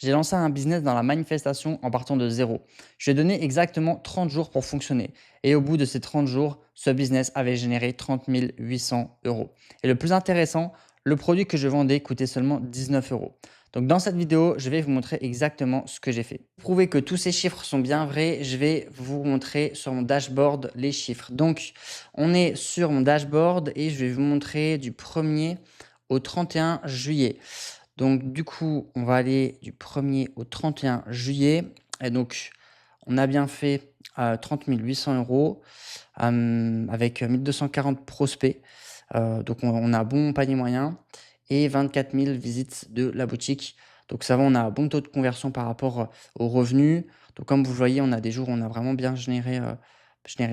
J'ai lancé un business dans la manifestation en partant de zéro. Je lui ai donné exactement 30 jours pour fonctionner. Et au bout de ces 30 jours, ce business avait généré 30 800 euros. Et le plus intéressant, le produit que je vendais coûtait seulement 19 euros. Donc dans cette vidéo, je vais vous montrer exactement ce que j'ai fait. Pour prouver que tous ces chiffres sont bien vrais, je vais vous montrer sur mon dashboard les chiffres. Donc on est sur mon dashboard et je vais vous montrer du 1er au 31 juillet. Donc du coup, on va aller du 1er au 31 juillet et donc on a bien fait, 30 800 € avec 1 240 prospects. Donc on a un bon panier moyen et 24 000 visites de la boutique. Donc ça va, on a un bon taux de conversion par rapport, aux revenus. Donc comme vous voyez, on a des jours où on a vraiment bien généré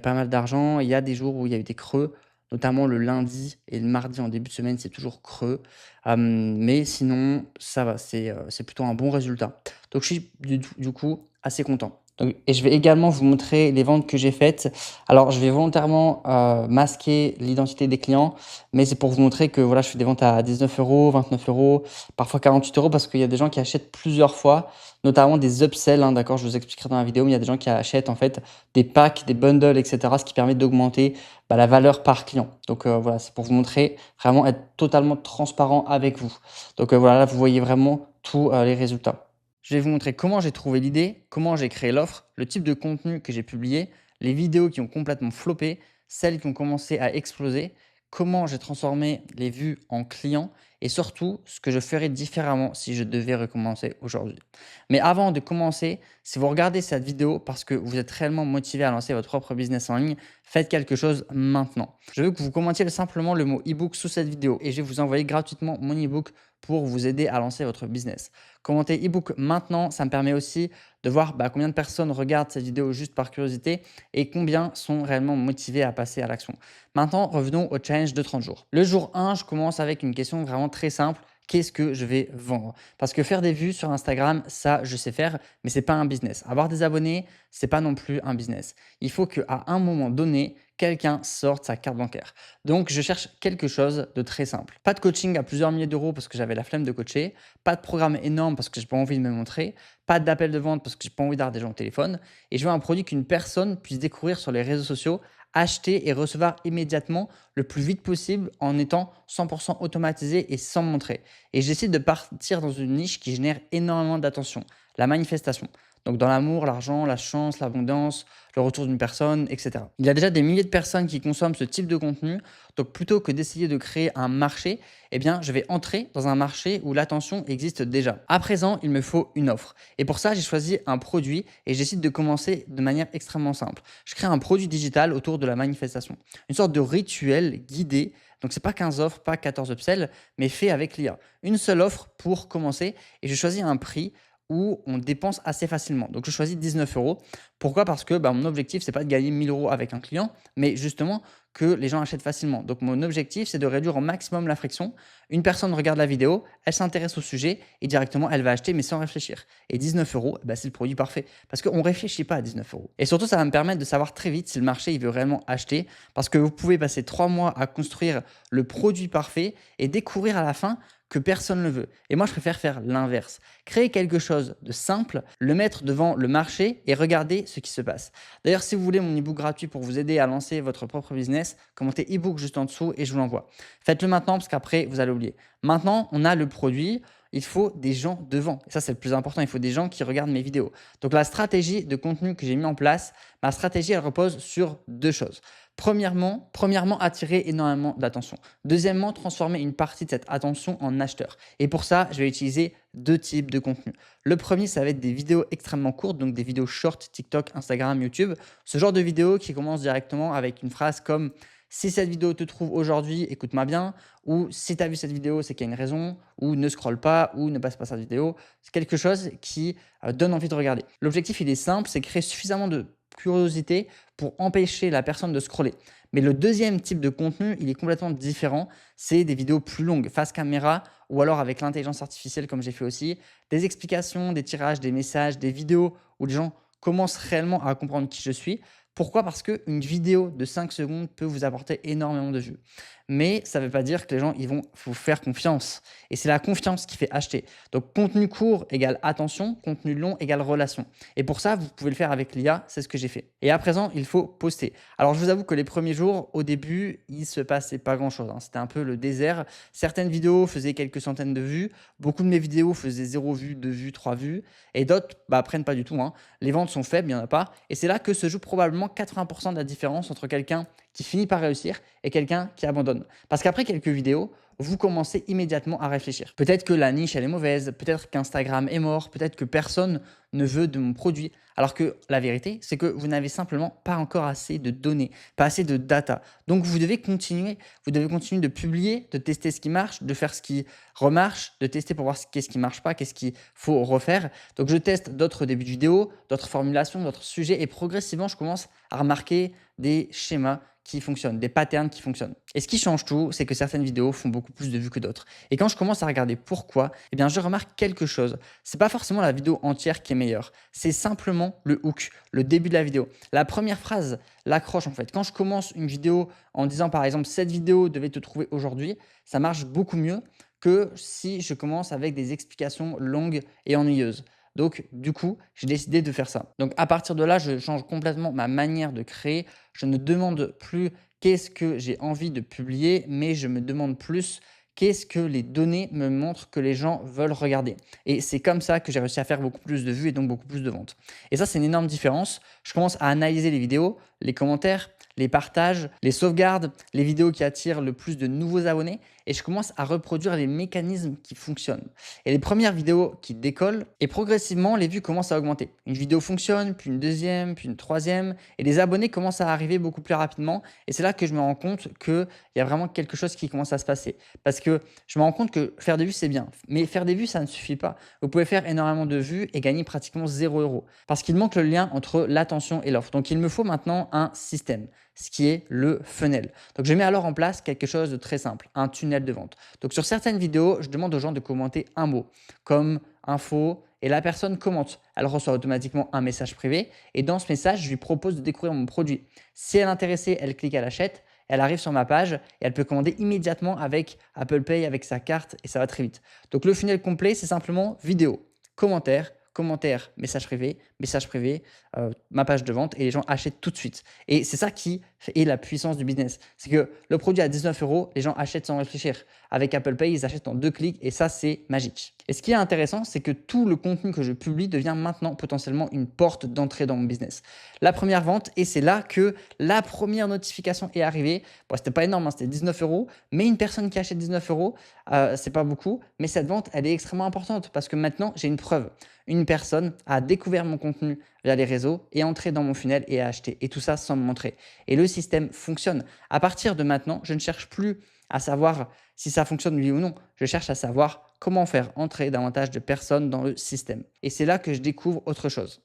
pas mal d'argent. Il y a des jours où il y a eu des creux, notamment le lundi et le mardi en début de semaine, c'est toujours creux. Mais sinon, ça va, c'est plutôt un bon résultat. Donc je suis du coup assez content. Donc et je vais également vous montrer les ventes que j'ai faites. Alors je vais volontairement, masquer l'identité des clients, mais c'est pour vous montrer que voilà, je fais des ventes à 19 €, 29 €, parfois 48 € parce qu'il y a des gens qui achètent plusieurs fois, notamment des upsells, hein, d'accord? Je vous expliquerai dans la vidéo, mais il y a des gens qui achètent en fait des packs, des bundles et cetera, ce qui permet d'augmenter, la valeur par client. Donc voilà, c'est pour vous montrer, vraiment être totalement transparent avec vous. Donc voilà, là, vous voyez vraiment tous, les résultats. Je vais vous montrer comment j'ai trouvé l'idée, comment j'ai créé l'offre, le type de contenu que j'ai publié, les vidéos qui ont complètement floppé, celles qui ont commencé à exploser, comment j'ai transformé les vues en clients et surtout ce que je ferais différemment si je devais recommencer aujourd'hui. Mais avant de commencer, si vous regardez cette vidéo parce que vous êtes réellement motivé à lancer votre propre business en ligne, faites quelque chose maintenant. Je veux que vous commentiez simplement le mot e-book sous cette vidéo et je vais vous envoyer gratuitement mon e-book pour vous aider à lancer votre business. Commentez e-book maintenant, ça me permet aussi de voir combien de personnes regardent cette vidéo juste par curiosité et combien sont réellement motivés à passer à l'action. Maintenant, revenons au challenge de 30 jours. Le jour 1, je commence avec une question vraiment très simple. Qu'est-ce que je vais vendre? Parce que faire des vues sur Instagram, ça, je sais faire, mais c'est pas un business. Avoir des abonnés, c'est pas non plus un business. Il faut qu'à un moment donné, quelqu'un sorte sa carte bancaire. Donc, je cherche quelque chose de très simple. Pas de coaching à plusieurs milliers d'euros parce que j'avais la flemme de coacher. Pas de programme énorme parce que j'ai pas envie de me montrer. Pas d'appel de vente parce que j'ai pas envie d'avoir des gens au téléphone. Et je veux un produit qu'une personne puisse découvrir sur les réseaux sociaux, acheter et recevoir immédiatement le plus vite possible en étant 100% automatisé et sans montrer. Et je décide de partir dans une niche qui génère énormément d'attention, la manifestation. Donc dans l'amour, l'argent, la chance, l'abondance, le retour d'une personne, etc. Il y a déjà des milliers de personnes qui consomment ce type de contenu. Donc plutôt que d'essayer de créer un marché, eh bien, je vais entrer dans un marché où l'attention existe déjà. À présent, il me faut une offre. Et pour ça, j'ai choisi un produit et je décide de commencer de manière extrêmement simple. Je crée un produit digital autour de la manifestation. Une sorte de rituel guidé. Donc, c'est pas 15 offres, pas 14 upsells, mais fait avec l'IA. Une seule offre pour commencer et je choisis un prix où on dépense assez facilement. Donc, je choisis 19 euros. Pourquoi? Parce que mon objectif, c'est pas de gagner 1000 euros avec un client, mais justement que les gens achètent facilement. Donc, mon objectif, c'est de réduire au maximum la friction. Une personne regarde la vidéo, elle s'intéresse au sujet et directement, elle va acheter, mais sans réfléchir. Et 19 euros, c'est le produit parfait parce qu'on ne réfléchit pas à 19 euros. Et surtout, ça va me permettre de savoir très vite si le marché il veut réellement acheter parce que vous pouvez passer 3 mois à construire le produit parfait et découvrir à la fin que personne ne le veut. Et moi, je préfère faire l'inverse. Créer quelque chose de simple, le mettre devant le marché et regarder ce qui se passe. D'ailleurs, si vous voulez mon ebook gratuit pour vous aider à lancer votre propre business, commentez ebook juste en dessous et je vous l'envoie. Faites-le maintenant parce qu'après, vous allez oublier. Maintenant, on a le produit. Il faut des gens devant. Et ça, c'est le plus important. Il faut des gens qui regardent mes vidéos. Donc, la stratégie de contenu que j'ai mis en place, ma stratégie, elle repose sur deux choses. Premièrement, attirer énormément d'attention. Deuxièmement, transformer une partie de cette attention en acheteur. Et pour ça, je vais utiliser deux types de contenu. Le premier, ça va être des vidéos extrêmement courtes, donc des vidéos short, TikTok, Instagram, YouTube. Ce genre de vidéos qui commencent directement avec une phrase comme si cette vidéo te trouve aujourd'hui, écoute-moi bien, ou si tu as vu cette vidéo, c'est qu'il y a une raison, ou ne scrolle pas, ou ne passe pas cette vidéo. C'est quelque chose qui donne envie de regarder. L'objectif, il est simple, c'est créer suffisamment de curiosité pour empêcher la personne de scroller. Mais le deuxième type de contenu, il est complètement différent. C'est des vidéos plus longues, face caméra ou alors avec l'intelligence artificielle comme j'ai fait aussi. Des explications, des tirages, des messages, des vidéos où les gens commencent réellement à comprendre qui je suis. Pourquoi? Parce qu'une vidéo de 5 secondes peut vous apporter énormément de vues. Mais ça ne veut pas dire que les gens ils vont vous faire confiance. Et c'est la confiance qui fait acheter. Donc contenu court égale attention, contenu long égale relation. Et pour ça, vous pouvez le faire avec l'IA, c'est ce que j'ai fait. Et à présent, il faut poster. Alors je vous avoue que les premiers jours, au début, il se passait pas grand-chose, hein. C'était un peu le désert. Certaines vidéos faisaient quelques centaines de vues. Beaucoup de mes vidéos faisaient 0 vue, 2 vues, 3 vues. Et d'autres prennent pas du tout, hein. Les ventes sont faibles, il n'y en a pas. Et c'est là que se joue probablement 80% de la différence entre quelqu'un qui finit par réussir et quelqu'un qui abandonne. Parce qu'après quelques vidéos, vous commencez immédiatement à réfléchir. Peut-être que la niche, elle est mauvaise, peut-être qu'Instagram est mort, peut-être que personne ne veut de mon produit. Alors que la vérité, c'est que vous n'avez simplement pas encore assez de données, pas assez de data. Donc vous devez continuer de publier, de tester ce qui marche, de faire ce qui remarche, de tester pour voir qu'est-ce qui marche pas, qu'est-ce qu'il faut refaire. Donc je teste d'autres débuts de vidéo, d'autres formulations, d'autres sujets et progressivement, je commence à remarquer des schémas qui fonctionnent, des patterns qui fonctionnent. Et ce qui change tout, c'est que certaines vidéos font beaucoup plus de vues que d'autres. Et quand je commence à regarder pourquoi, eh bien je remarque quelque chose. C'est pas forcément la vidéo entière qui est meilleure, c'est simplement le hook, le début de la vidéo. La première phrase l'accroche en fait. Quand je commence une vidéo en disant par exemple cette vidéo devait te trouver aujourd'hui, ça marche beaucoup mieux que si je commence avec des explications longues et ennuyeuses. Donc, du coup, j'ai décidé de faire ça. Donc, à partir de là, je change complètement ma manière de créer. Je ne demande plus qu'est-ce que j'ai envie de publier, mais je me demande plus qu'est-ce que les données me montrent que les gens veulent regarder. Et c'est comme ça que j'ai réussi à faire beaucoup plus de vues et donc beaucoup plus de ventes. Et ça, c'est une énorme différence. Je commence à analyser les vidéos, les commentaires, les partages, les sauvegardes, les vidéos qui attirent le plus de nouveaux abonnés et je commence à reproduire les mécanismes qui fonctionnent. Et les premières vidéos qui décollent et progressivement les vues commencent à augmenter. Une vidéo fonctionne, puis une deuxième, puis une troisième et les abonnés commencent à arriver beaucoup plus rapidement et c'est là que je me rends compte qu'il y a vraiment quelque chose qui commence à se passer. Parce que je me rends compte que faire des vues c'est bien, mais faire des vues ça ne suffit pas. Vous pouvez faire énormément de vues et gagner pratiquement 0 € parce qu'il manque le lien entre l'attention et l'offre. Donc il me faut maintenant un système, ce qui est le funnel. Donc je mets alors en place quelque chose de très simple, un tunnel de vente. Donc sur certaines vidéos, je demande aux gens de commenter un mot, comme info, et la personne commente. Elle reçoit automatiquement un message privé, et dans ce message, je lui propose de découvrir mon produit. Si elle est intéressée, elle clique, elle achète, elle arrive sur ma page et elle peut commander immédiatement avec Apple Pay, avec sa carte, et ça va très vite. Donc le funnel complet, c'est simplement vidéo, commentaire, message privé, ma page de vente et les gens achètent tout de suite. Et c'est ça qui est la puissance du business. C'est que le produit à 19 €, les gens achètent sans réfléchir. Avec Apple Pay, ils achètent en 2 clics et ça, c'est magique. Et ce qui est intéressant, c'est que tout le contenu que je publie devient maintenant potentiellement une porte d'entrée dans mon business. La première vente, et c'est là que la première notification est arrivée. Bon, c'était pas énorme, hein, c'était 19 €, mais une personne qui achète 19 €, c'est pas beaucoup, mais cette vente, elle est extrêmement importante parce que maintenant, j'ai une preuve. Une personne a découvert mon contenu via les réseaux, est entrée dans mon funnel et a acheté. Et tout ça sans me montrer. Et le système fonctionne. À partir de maintenant, je ne cherche plus à savoir si ça fonctionne oui ou non. Je cherche à savoir comment faire entrer davantage de personnes dans le système. Et c'est là que je découvre autre chose.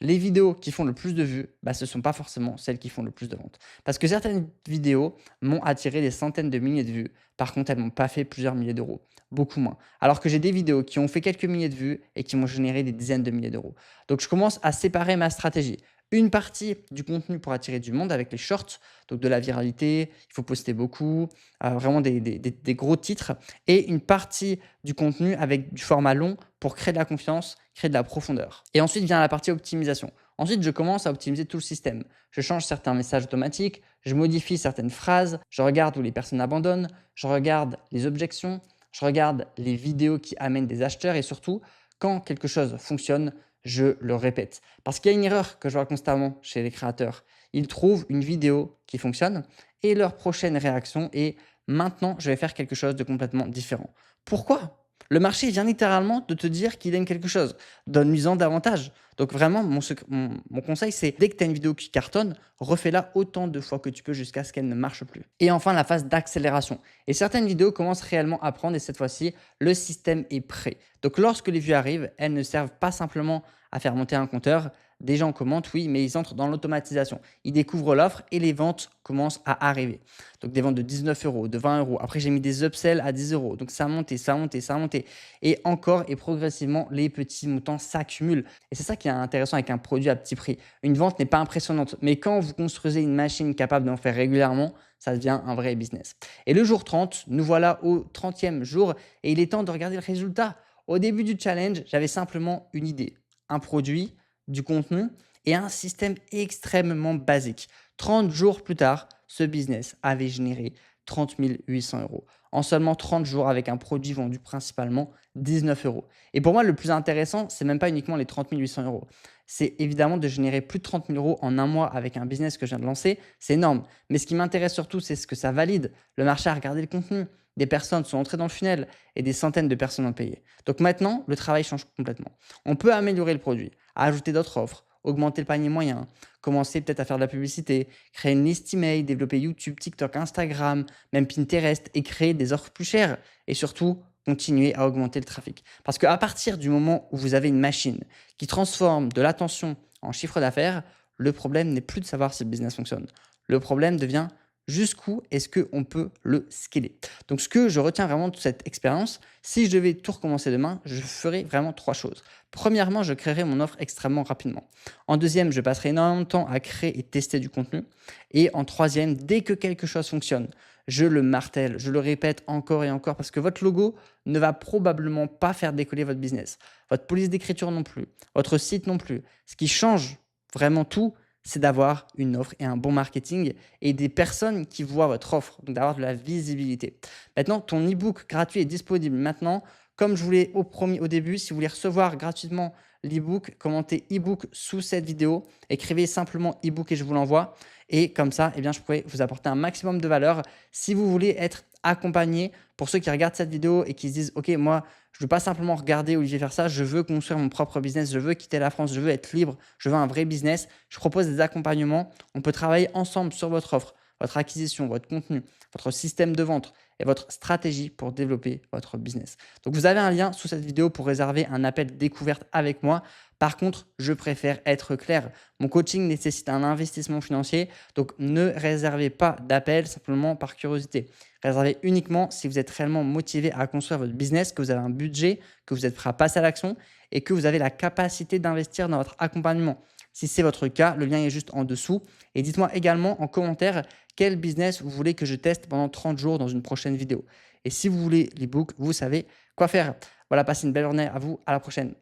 Les vidéos qui font le plus de vues, ce ne sont pas forcément celles qui font le plus de ventes. Parce que certaines vidéos m'ont attiré des centaines de milliers de vues. Par contre, elles ne m'ont pas fait plusieurs milliers d'euros. Beaucoup moins. Alors que j'ai des vidéos qui ont fait quelques milliers de vues et qui m'ont généré des dizaines de milliers d'euros. Donc, je commence à séparer ma stratégie. Une partie du contenu pour attirer du monde avec les shorts, donc de la viralité, il faut poster beaucoup, vraiment des gros titres, et une partie du contenu avec du format long pour créer de la confiance, créer de la profondeur. Et ensuite vient la partie optimisation. Ensuite, je commence à optimiser tout le système. Je change certains messages automatiques, je modifie certaines phrases, je regarde où les personnes abandonnent, je regarde les objections, je regarde les vidéos qui amènent des acheteurs et surtout, quand quelque chose fonctionne, je le répète. Parce qu'il y a une erreur que je vois constamment chez les créateurs. Ils trouvent une vidéo qui fonctionne et leur prochaine réaction est maintenant, je vais faire quelque chose de complètement différent. Pourquoi? Le marché vient littéralement de te dire qu'il aime quelque chose. Donne-lui-en davantage. Donc vraiment, mon conseil, c'est dès que tu as une vidéo qui cartonne, refais-la autant de fois que tu peux jusqu'à ce qu'elle ne marche plus. Et enfin, la phase d'accélération. Et certaines vidéos commencent réellement à prendre et cette fois-ci, le système est prêt. Donc lorsque les vues arrivent, elles ne servent pas simplement à faire monter un compteur. des gens commentent, oui, mais ils entrent dans l'automatisation. Ils découvrent l'offre et les ventes commencent à arriver. Donc des ventes de 19 euros, de 20 euros. Après, j'ai mis des upsells à 10 euros. Donc ça a monté, ça a monté, ça a monté. Et encore et progressivement, les petits montants s'accumulent. Et c'est ça qui est intéressant avec un produit à petit prix. Une vente n'est pas impressionnante, mais quand vous construisez une machine capable d'en faire régulièrement, ça devient un vrai business. Et le jour 30, nous voilà au 30e jour et il est temps de regarder le résultat. Au début du challenge, j'avais simplement une idée, un produit, du contenu et un système extrêmement basique. 30 jours plus tard, ce business avait généré 30 800 euros en seulement 30 jours avec un produit vendu principalement 19 euros. Et pour moi, le plus intéressant, c'est même pas uniquement les 30 800 euros. C'est évidemment de générer plus de 30 000 euros en un mois avec un business que je viens de lancer. C'est énorme. Mais ce qui m'intéresse surtout, c'est ce que ça valide. Le marché a regardé le contenu. Des personnes sont entrées dans le funnel et des centaines de personnes ont payé. Donc maintenant, le travail change complètement. On peut améliorer le produit, ajouter d'autres offres, augmenter le panier moyen, commencer peut-être à faire de la publicité, créer une liste email, développer YouTube, TikTok, Instagram, même Pinterest et créer des offres plus chères. Et surtout, continuer à augmenter le trafic. Parce qu'à partir du moment où vous avez une machine qui transforme de l'attention en chiffre d'affaires, le problème n'est plus de savoir si le business fonctionne. Le problème devient jusqu'où est-ce qu'on peut le scaler. Donc ce que je retiens vraiment de cette expérience, si je devais tout recommencer demain, je ferais vraiment trois choses. Premièrement, je créerais mon offre extrêmement rapidement. En deuxième, je passerai énormément de temps à créer et tester du contenu. Et en troisième, dès que quelque chose fonctionne, je le martèle, je le répète encore et encore parce que votre logo ne va probablement pas faire décoller votre business. Votre police d'écriture non plus, votre site non plus. Ce qui change vraiment tout, c'est d'avoir une offre et un bon marketing et des personnes qui voient votre offre, donc d'avoir de la visibilité. Maintenant, ton e-book gratuit est disponible maintenant. Comme je voulais au début, si vous voulez recevoir gratuitement l'e-book, commentez e-book sous cette vidéo, écrivez simplement e-book et je vous l'envoie. Et comme ça, eh bien, je pourrais vous apporter un maximum de valeur. Si vous voulez être accompagné, pour ceux qui regardent cette vidéo et qui se disent, OK, moi, je ne veux pas simplement regarder Olivier faire ça, je veux construire mon propre business, je veux quitter la France, je veux être libre, je veux un vrai business. Je propose des accompagnements. On peut travailler ensemble sur votre offre, votre acquisition, votre contenu, votre système de vente et votre stratégie pour développer votre business. Donc, vous avez un lien sous cette vidéo pour réserver un appel découverte avec moi. Par contre, je préfère être clair. Mon coaching nécessite un investissement financier, donc ne réservez pas d'appel simplement par curiosité. Réservez uniquement si vous êtes réellement motivé à construire votre business, que vous avez un budget, que vous êtes prêt à passer à l'action et que vous avez la capacité d'investir dans votre accompagnement. Si c'est votre cas, le lien est juste en dessous. Et dites-moi également en commentaire quel business vous voulez que je teste pendant 30 jours dans une prochaine vidéo. Et si vous voulez l'ebook, vous savez quoi faire. Voilà, passez une belle journée à vous. À la prochaine.